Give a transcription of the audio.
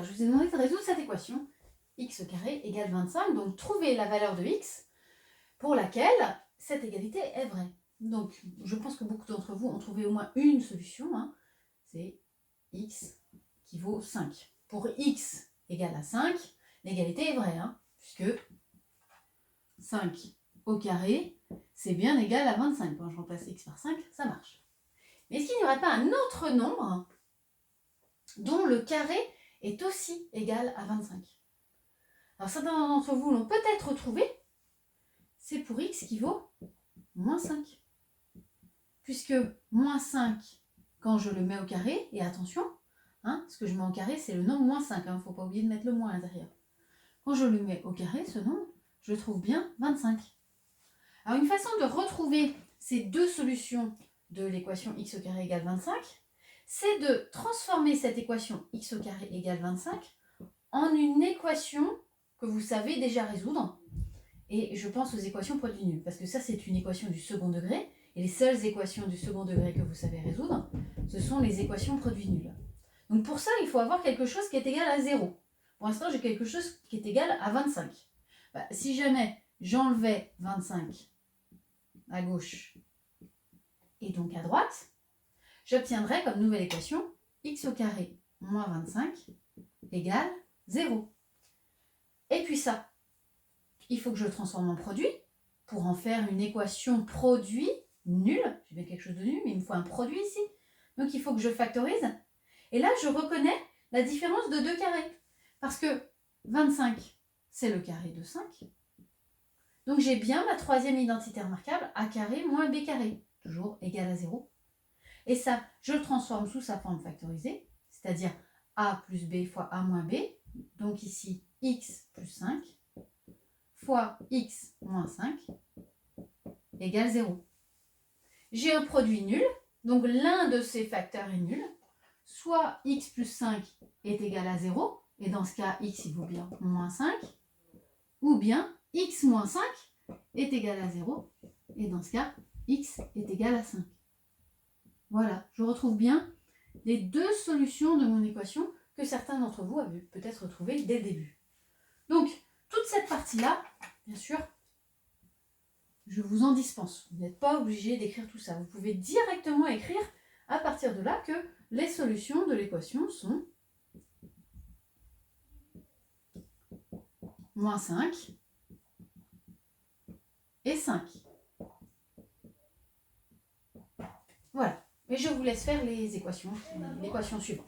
Je vous ai demandé de résoudre cette équation x au carré égale 25, donc trouver la valeur de x pour laquelle cette égalité est vraie. Donc je pense que beaucoup d'entre vous ont trouvé au moins une solution, hein. C'est x qui vaut 5. Pour x égale à 5, l'égalité est vraie, hein, puisque 5 au carré, c'est bien égal à 25. Quand je remplace x par 5, ça marche. Mais est-ce qu'il n'y aurait pas un autre nombre dont le carré est aussi égal à 25? Alors certains d'entre vous l'ont peut-être trouvé, c'est pour x qui vaut moins 5. Puisque moins 5, quand je le mets au carré, et attention, hein, ce que je mets au carré, c'est le nombre moins 5, il ne faut pas oublier de mettre le moins à l'intérieur. Quand je le mets au carré, ce nombre, je trouve bien 25. Alors une façon de retrouver ces deux solutions de l'équation x au carré égale 25, c'est de transformer cette équation x au carré égale 25 en une équation que vous savez déjà résoudre. Et je pense aux équations produit nul, parce que ça c'est une équation du second degré, et les seules équations du second degré que vous savez résoudre, ce sont les équations produit nul. Donc pour ça, il faut avoir quelque chose qui est égal à 0. Pour l'instant, j'ai quelque chose qui est égal à 25. Si jamais j'enlevais 25 à gauche et donc à droite, j'obtiendrais comme nouvelle équation x au carré moins 25 égale 0. Et puis ça, il faut que je transforme en produit pour en faire une équation produit nul. J'ai bien quelque chose de nul, mais il me faut un produit ici. Donc il faut que je factorise. Et là, je reconnais la différence de deux carrés. Parce que 25, c'est le carré de 5. Donc j'ai bien ma troisième identité remarquable, a carré moins b carré, toujours égal à 0. Et ça, je le transforme sous sa forme factorisée, c'est-à-dire a plus b fois a moins b. Donc ici, x plus 5 fois x moins 5 égale 0. J'ai un produit nul, donc l'un de ces facteurs est nul. Soit x plus 5 est égal à 0, et dans ce cas, x il vaut bien moins 5, ou bien x moins 5 est égal à 0, et dans ce cas, x est égal à 5. Voilà, je retrouve bien les deux solutions de mon équation que certains d'entre vous avaient peut-être trouvées dès le début. Donc, toute cette partie-là, bien sûr, je vous en dispense. Vous n'êtes pas obligé d'écrire tout ça. Vous pouvez directement écrire à partir de là que les solutions de l'équation sont moins 5 et 5. Voilà. Et je vous laisse faire l'équation suivante.